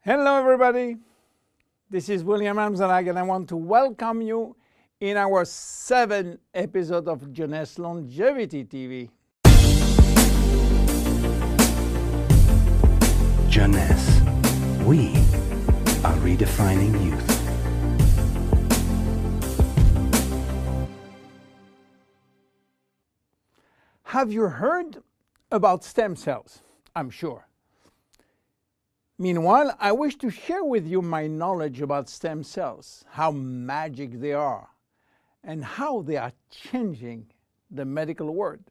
Hello everybody, this is William Amzalag and I want to welcome you in our 7th episode of Jeunesse Longevity TV. Jeunesse, we are redefining youth. Have you heard about stem cells? I'm sure. Meanwhile, I wish to share with you my knowledge about stem cells, how magic they are, and how they are changing the medical world.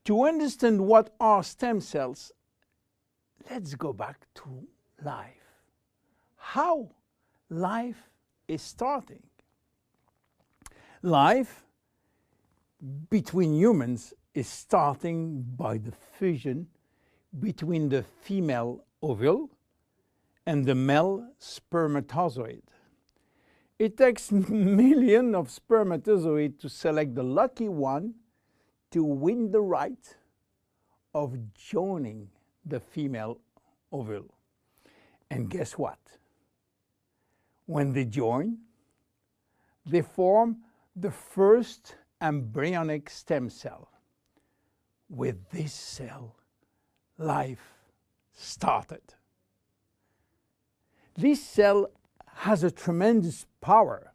To understand what are stem cells, let's go back to life. How life is starting. Life between humans is starting by the fusion between the female ovule and the male spermatozoid. It takes millions of spermatozoids to select the lucky one to win the right of joining the female ovule. And guess what? When they join, they form the first embryonic stem cell. With this cell, life started. This cell has a tremendous power.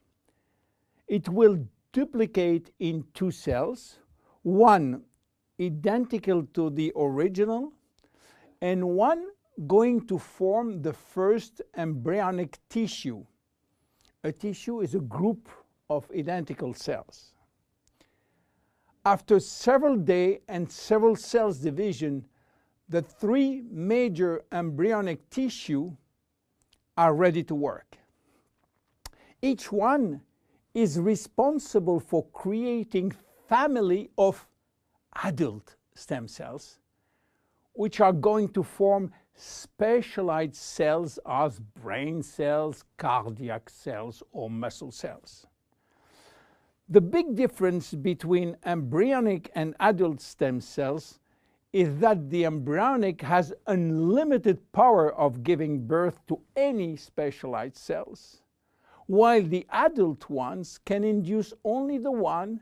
It will duplicate in 2 cells, one identical to the original, and one going to form the first embryonic tissue. A tissue is a group of identical cells. After several days and several cells division, the 3 major embryonic tissue are ready to work. Each one is responsible for creating family of adult stem cells, which are going to form specialized cells as brain cells, cardiac cells, or muscle cells. The big difference between embryonic and adult stem cells is that the embryonic has unlimited power of giving birth to any specialized cells, while the adult ones can induce only the one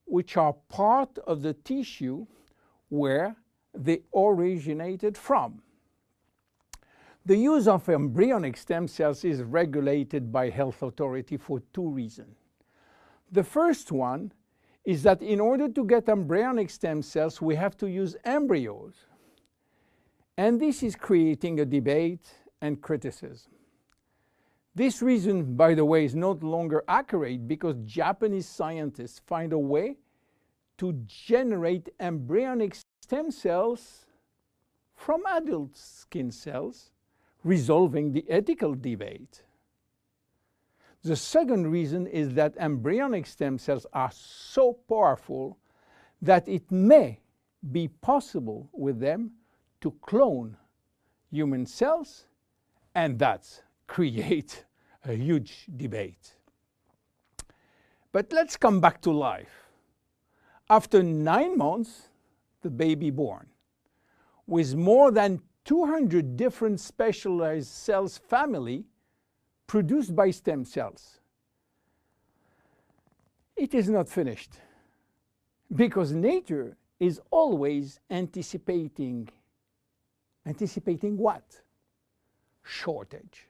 which are part of the tissue where they originated from. The use of embryonic stem cells is regulated by health authority for 2 reasons. The first one is that in order to get embryonic stem cells, we have to use embryos. And this is creating a debate and criticism. This reason, by the way, is no longer accurate because Japanese scientists find a way to generate embryonic stem cells from adult skin cells, resolving the ethical debate. The second reason is that embryonic stem cells are so powerful that it may be possible with them to clone human cells, and that's create a huge debate. But let's come back to life. After 9 months, the baby born, with more than 200 different specialized cells family produced by stem cells. It is not finished, because nature is always anticipating what? Shortage.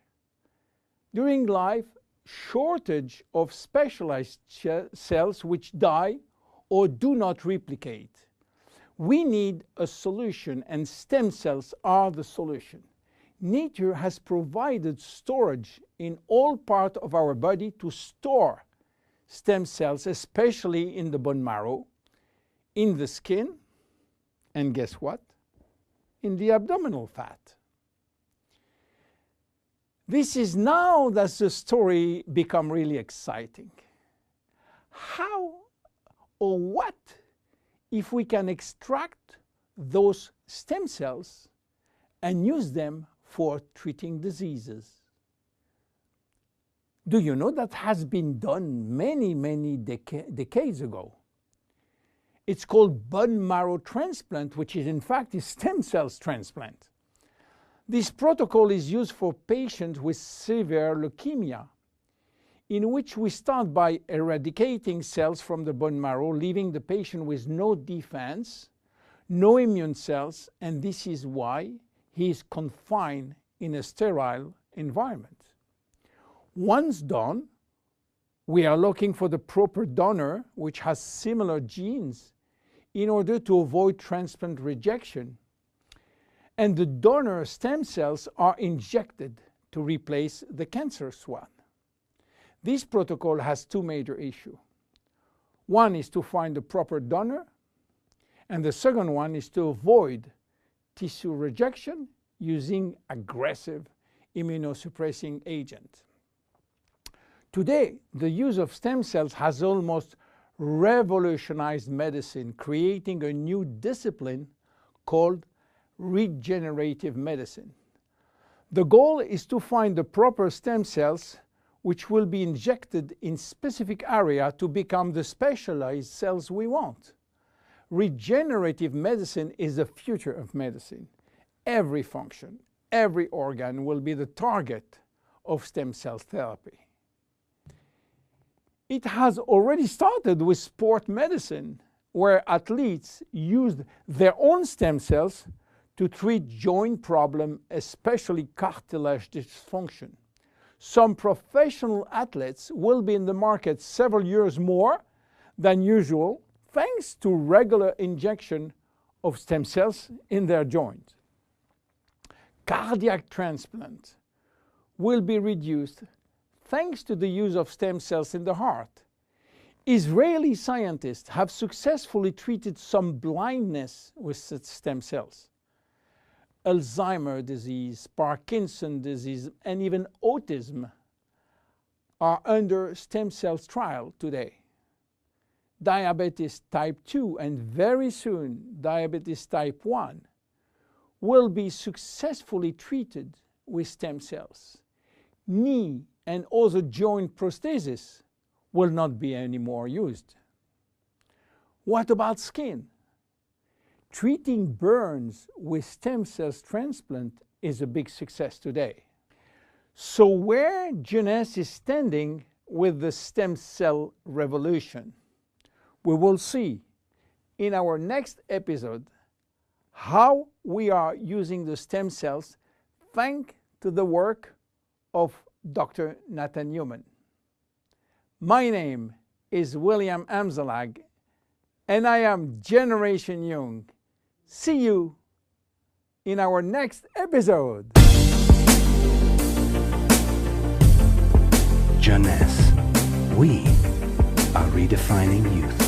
During life, shortage of specialized cells which die or do not replicate. We need a solution, and stem cells are the solution. Nature has provided storage in all parts of our body to store stem cells, especially in the bone marrow, in the skin, and guess what? In the abdominal fat. This is now that the story becomes really exciting. How or what if we can extract those stem cells and use them for treating diseases? Do you know that has been done many decades ago? It's called bone marrow transplant, which is in fact a stem cells transplant. This protocol is used for patients with severe leukemia, in which we start by eradicating cells from the bone marrow, leaving the patient with no defense, no immune cells, and this is why he is confined in a sterile environment. Once done, we are looking for the proper donor which has similar genes in order to avoid transplant rejection. And the donor stem cells are injected to replace the cancerous one. This protocol has two major issues. One is to find the proper donor, and the second one is to avoid tissue rejection using aggressive immunosuppressing agent. Today, the use of stem cells has almost revolutionized medicine, creating a new discipline called regenerative medicine. The goal is to find the proper stem cells which will be injected in specific area to become the specialized cells we want. Regenerative medicine is the future of medicine. Every function, every organ will be the target of stem cell therapy. It has already started with sport medicine, where athletes used their own stem cells to treat joint problems, especially cartilage dysfunction. Some professional athletes will be in the market several years more than usual, thanks to regular injection of stem cells in their joint. Cardiac transplant will be reduced thanks to the use of stem cells in the heart. Israeli scientists have successfully treated some blindness with such stem cells. Alzheimer's disease, Parkinson's disease, and even autism are under stem cells trial today. Diabetes type 2 and very soon diabetes type 1 will be successfully treated with stem cells. Knee and other joint prosthesis will not be anymore used. What about skin? Treating burns with stem cells transplant is a big success today. So where Jeunesse is standing with the stem cell revolution? We will see in our next episode how we are using the stem cells thanks to the work of Dr. Nathan Newman. My name is William Amzalag, and I am Generation Young. See you in our next episode. Jeunesse. We are redefining youth.